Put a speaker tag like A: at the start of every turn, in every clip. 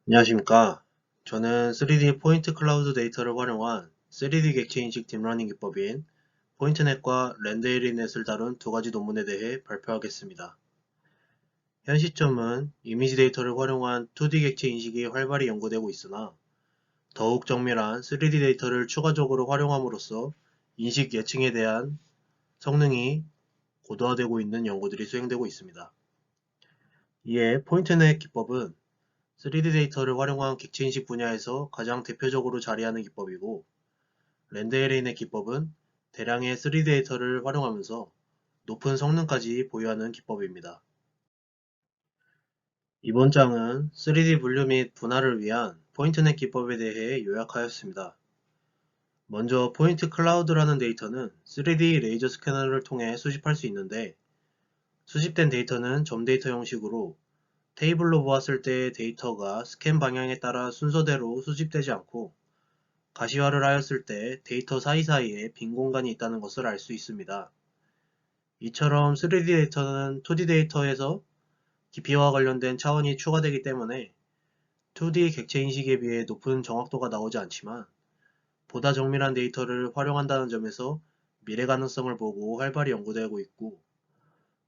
A: 안녕하십니까. 저는 3D 포인트 클라우드 데이터를 활용한 3D 객체 인식 딥러닝 기법인 포인트넷과 렌데리넷을 다룬 두 가지 논문에 대해 발표하겠습니다. 현 시점은 이미지 데이터를 활용한 2D 객체 인식이 활발히 연구되고 있으나 더욱 정밀한 3D 데이터를 추가적으로 활용함으로써 인식 예측에 대한 성능이 고도화되고 있는 연구들이 수행되고 있습니다. 이에 포인트넷 기법은 3D 데이터를 활용한 객체 인식 분야에서 가장 대표적으로 자리하는 기법이고, 렌데에린의 기법은 대량의 3D 데이터를 활용하면서 높은 성능까지 보유하는 기법입니다. 이번 장은 3D 분류 및 분할을 위한 포인트넷 기법에 대해 요약하였습니다. 먼저 포인트 클라우드라는 데이터는 3D 레이저 스캐너를 통해 수집할 수 있는데, 수집된 데이터는 점 데이터 형식으로 테이블로 보았을 때 데이터가 스캔 방향에 따라 순서대로 수집되지 않고 가시화를 하였을 때 데이터 사이사이에 빈 공간이 있다는 것을 알 수 있습니다. 이처럼 3D 데이터는 2D 데이터에서 깊이와 관련된 차원이 추가되기 때문에 2D 객체 인식에 비해 높은 정확도가 나오지 않지만 보다 정밀한 데이터를 활용한다는 점에서 미래 가능성을 보고 활발히 연구되고 있고,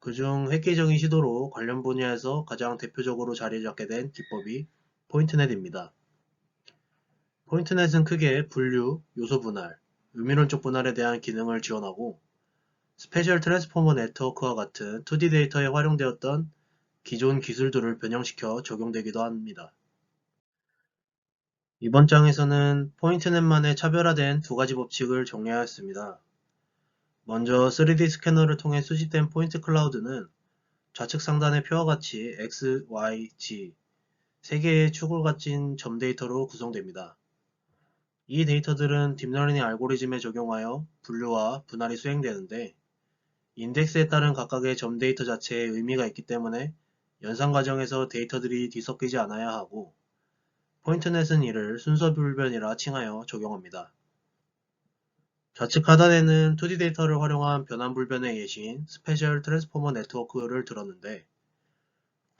A: 그중 획기적인 시도로 관련 분야에서 가장 대표적으로 자리 잡게 된 기법이 포인트넷입니다. 포인트넷은 크게 분류, 요소 분할, 의미론적 분할에 대한 기능을 지원하고 스페셜 트랜스포머 네트워크와 같은 2D 데이터에 활용되었던 기존 기술들을 변형시켜 적용되기도 합니다. 이번 장에서는 포인트넷만의 차별화된 두 가지 법칙을 정리하였습니다. 먼저 3D 스캐너를 통해 수집된 포인트 클라우드는 좌측 상단의 표와 같이 X, Y, G 세 개의 축을 가진 점 데이터로 구성됩니다. 이 데이터들은 딥러닝 알고리즘에 적용하여 분류와 분할이 수행되는데, 인덱스에 따른 각각의 점 데이터 자체에 의미가 있기 때문에 연산 과정에서 데이터들이 뒤섞이지 않아야 하고, 포인트넷은 이를 순서 불변이라 칭하여 적용합니다. 좌측 하단에는 2D 데이터를 활용한 변환 불변의 예시인 스페셜 트랜스포머 네트워크를 들었는데,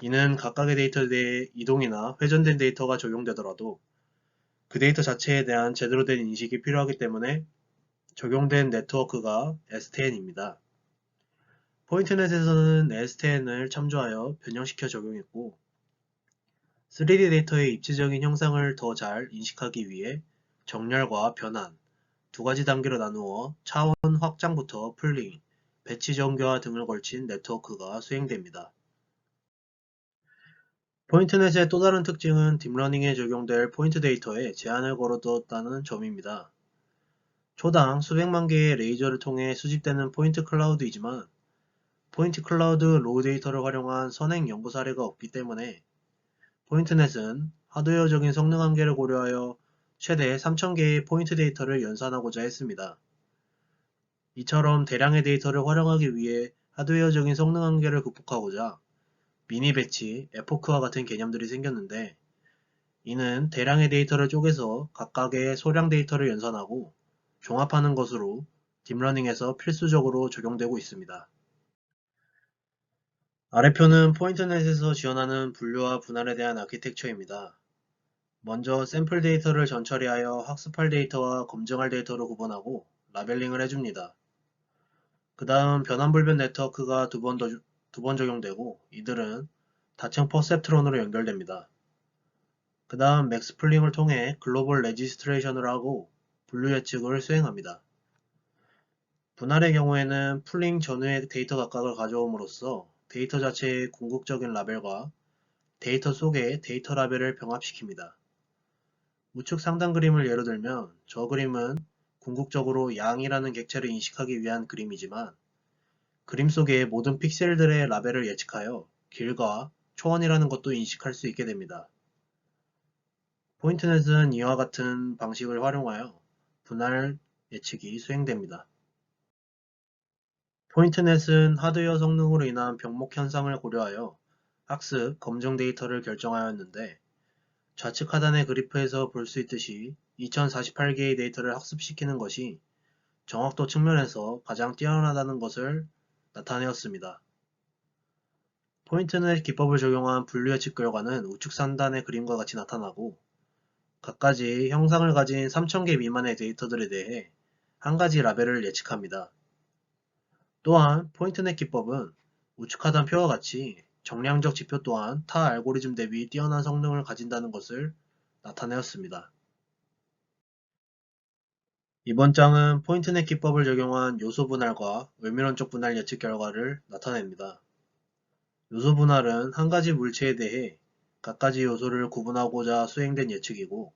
A: 이는 각각의 데이터에 대해 이동이나 회전된 데이터가 적용되더라도 그 데이터 자체에 대한 제대로 된 인식이 필요하기 때문에 적용된 네트워크가 STN입니다. 포인트넷에서는 STN을 참조하여 변형시켜 적용했고, 3D 데이터의 입체적인 형상을 더 잘 인식하기 위해 정렬과 변환, 두 가지 단계로 나누어 차원 확장부터 풀링, 배치 정교화 등을 걸친 네트워크가 수행됩니다. 포인트넷의 또 다른 특징은 딥러닝에 적용될 포인트 데이터에 제한을 걸어두었다는 점입니다. 초당 수백만 개의 레이저를 통해 수집되는 포인트 클라우드이지만, 포인트 클라우드 로우 데이터를 활용한 선행 연구 사례가 없기 때문에 포인트넷은 하드웨어적인 성능 한계를 고려하여 최대 3000개의 포인트 데이터를 연산하고자 했습니다. 이처럼 대량의 데이터를 활용하기 위해 하드웨어적인 성능 한계를 극복하고자 미니 배치, 에포크와 같은 개념들이 생겼는데, 이는 대량의 데이터를 쪼개서 각각의 소량 데이터를 연산하고 종합하는 것으로 딥러닝에서 필수적으로 적용되고 있습니다. 아래표는 포인트넷에서 지원하는 분류와 분할에 대한 아키텍처입니다. 먼저 샘플 데이터를 전처리하여 학습할 데이터와 검증할 데이터로 구분하고 라벨링을 해줍니다. 그 다음 변환불변 네트워크가 두 번 적용되고, 이들은 다층 퍼셉트론으로 연결됩니다. 그 다음 맥스플링을 통해 글로벌 레지스트레이션을 하고 분류 예측을 수행합니다. 분할의 경우에는 풀링 전후의 데이터 각각을 가져옴으로써 데이터 자체의 궁극적인 라벨과 데이터 속의 데이터 라벨을 병합시킵니다. 우측 상단 그림을 예로 들면, 저 그림은 궁극적으로 양이라는 객체를 인식하기 위한 그림이지만, 그림 속의 모든 픽셀들의 라벨을 예측하여 길과 초원이라는 것도 인식할 수 있게 됩니다. 포인트넷은 이와 같은 방식을 활용하여 분할 예측이 수행됩니다. 포인트넷은 하드웨어 성능으로 인한 병목 현상을 고려하여 학습, 검정 데이터를 결정하였는데, 좌측 하단의 그래프에서 볼 수 있듯이 2048개의 데이터를 학습시키는 것이 정확도 측면에서 가장 뛰어나다는 것을 나타내었습니다. 포인트넷 기법을 적용한 분류 예측 결과는 우측 상단의 그림과 같이 나타나고 갖가지 형상을 가진 3000개 미만의 데이터들에 대해 한 가지 라벨을 예측합니다. 또한 포인트넷 기법은 우측 하단 표와 같이 정량적 지표 또한 타 알고리즘 대비 뛰어난 성능을 가진다는 것을 나타내었습니다. 이번 장은 포인트넷 기법을 적용한 요소 분할과 의미론적 분할 예측 결과를 나타냅니다. 요소 분할은 한 가지 물체에 대해 갖가지 요소를 구분하고자 수행된 예측이고,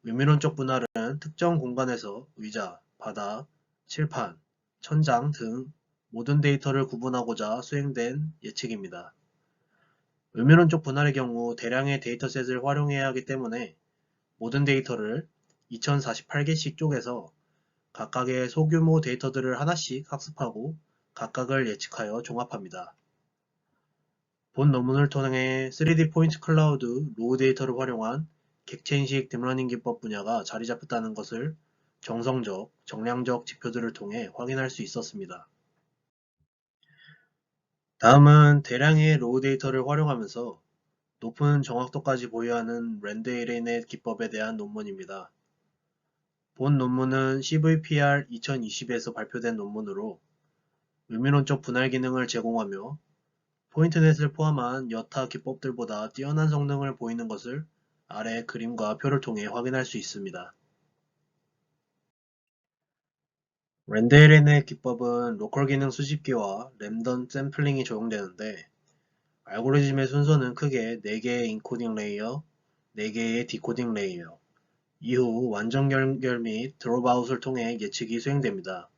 A: 의미론적 분할은 특정 공간에서 의자, 바닥, 칠판, 천장 등 모든 데이터를 구분하고자 수행된 예측입니다. 의미론적 분할의 경우 대량의 데이터셋을 활용해야 하기 때문에 모든 데이터를 2048개씩 쪼개서 각각의 소규모 데이터들을 하나씩 학습하고 각각을 예측하여 종합합니다. 본 논문을 통해 3D 포인트 클라우드 로우 데이터를 활용한 객체인식 딥러닝 기법 분야가 자리 잡혔다는 것을 정성적, 정량적 지표들을 통해 확인할 수 있었습니다. 다음은 대량의 로우 데이터를 활용하면서 높은 정확도까지 보유하는 렌데이레넷 기법에 대한 논문입니다. 본 논문은 CVPR 2020에서 발표된 논문으로 의미론적 분할 기능을 제공하며 포인트넷을 포함한 여타 기법들보다 뛰어난 성능을 보이는 것을 아래 그림과 표를 통해 확인할 수 있습니다. 렌데이레넷 기법은 로컬 기능 수집기와 랜덤 샘플링이 적용되는데 알고리즘의 순서는 크게 4개의 인코딩 레이어, 4개의 디코딩 레이어, 이후 완전 연결 및 드롭아웃을 통해 예측이 수행됩니다.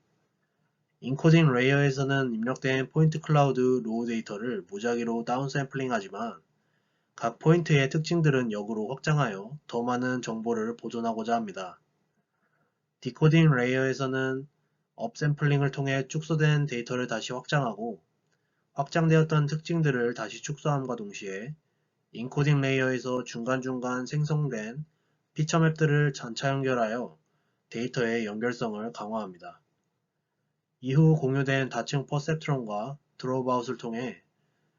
A: 인코딩 레이어에서는 입력된 포인트 클라우드 로우 데이터를 무작위로 다운샘플링하지만 각 포인트의 특징들은 역으로 확장하여 더 많은 정보를 보존하고자 합니다. 디코딩 레이어에서는 업샘플링을 통해 축소된 데이터를 다시 확장하고 확장되었던 특징들을 다시 축소함과 동시에 인코딩 레이어에서 중간중간 생성된 피처 맵들을 전차 연결하여 데이터의 연결성을 강화합니다. 이후 공유된 다층 퍼셉트론과 드롭아웃을 통해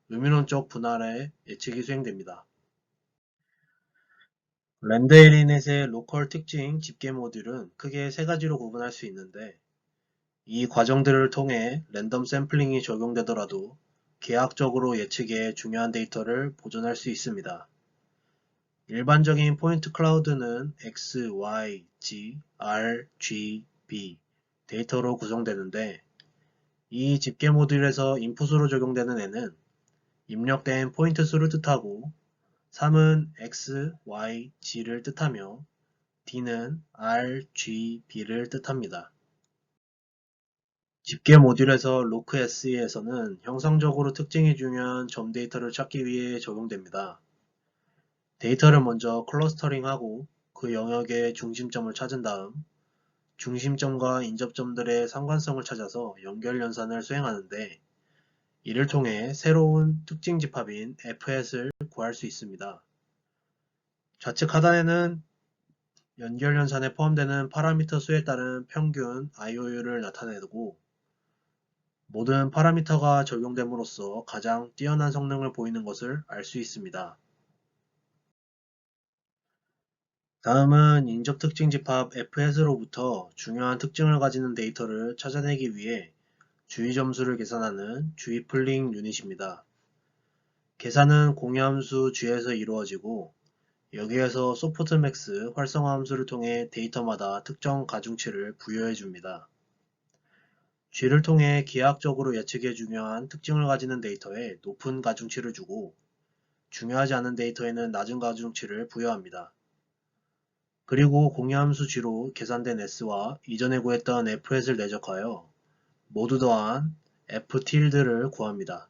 A: 의미론적 분할의 예측이 수행됩니다. 렌데이넷의 로컬 특징 집계 모듈은 크게 3가지로 구분할 수 있는데 이 과정들을 통해 랜덤 샘플링이 적용되더라도 계약적으로 예측에 중요한 데이터를 보존할 수 있습니다. 일반적인 포인트 클라우드는 X, Y, G, R, G, B 데이터로 구성되는데 이 집계 모듈에서 인풋으로 적용되는 N은 입력된 포인트 수를 뜻하고 3은 X, Y, G를 뜻하며 D는 R, G, B를 뜻합니다. 집계 모듈에서 로크SE에서는 형상적으로 특징이 중요한 점 데이터를 찾기 위해 적용됩니다. 데이터를 먼저 클러스터링하고 그 영역의 중심점을 찾은 다음 중심점과 인접점들의 상관성을 찾아서 연결 연산을 수행하는데 이를 통해 새로운 특징 집합인 Fhat을 구할 수 있습니다. 좌측 하단에는 연결 연산에 포함되는 파라미터 수에 따른 평균 IOU를 나타내고 모든 파라미터가 적용됨으로써 가장 뛰어난 성능을 보이는 것을 알 수 있습니다. 다음은 인접 특징 집합 Fhat으로부터 중요한 특징을 가지는 데이터를 찾아내기 위해 주의 점수를 계산하는 주의 플링 유닛입니다. 계산은 공유함수 G에서 이루어지고 여기에서 소프트맥스 활성화 함수를 통해 데이터마다 특정 가중치를 부여해 줍니다. G를 통해 기하학적으로 예측에 중요한 특징을 가지는 데이터에 높은 가중치를 주고 중요하지 않은 데이터에는 낮은 가중치를 부여합니다. 그리고 공유함수 G로 계산된 S와 이전에 구했던 Fhat을 내적하여 모두 더한 Ftilde를 구합니다.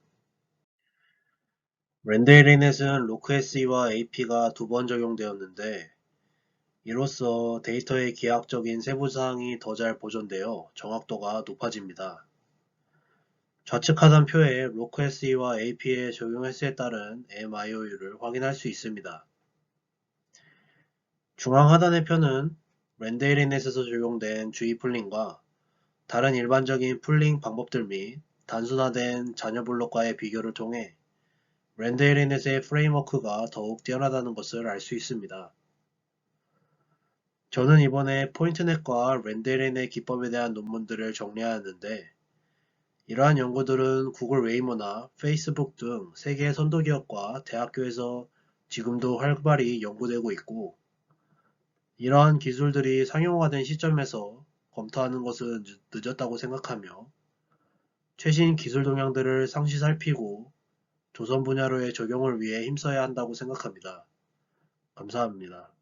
A: 렌데이넷은 로크SE와 AP가 2번 적용되었는데 이로써 데이터의 기하학적인 세부사항이 더 잘 보존되어 정확도가 높아집니다. 좌측 하단 표에 로크SE와 AP의 적용 횟수에 따른 MIOU를 확인할 수 있습니다. 중앙 하단의 표는 렌데이넷에서 적용된 주의 풀링과 다른 일반적인 풀링 방법들 및 단순화된 잔여 블록과의 비교를 통해 렌데리넷의 프레임워크가 더욱 뛰어나다는 것을 알 수 있습니다. 저는 이번에 포인트넷과 렌데리넷 기법에 대한 논문들을 정리하였는데, 이러한 연구들은 구글 웨이모나 페이스북 등 세계 선도기업과 대학교에서 지금도 활발히 연구되고 있고, 이러한 기술들이 상용화된 시점에서 검토하는 것은 늦었다고 생각하며, 최신 기술 동향들을 상시 살피고 조선 분야로의 적용을 위해 힘써야 한다고 생각합니다. 감사합니다.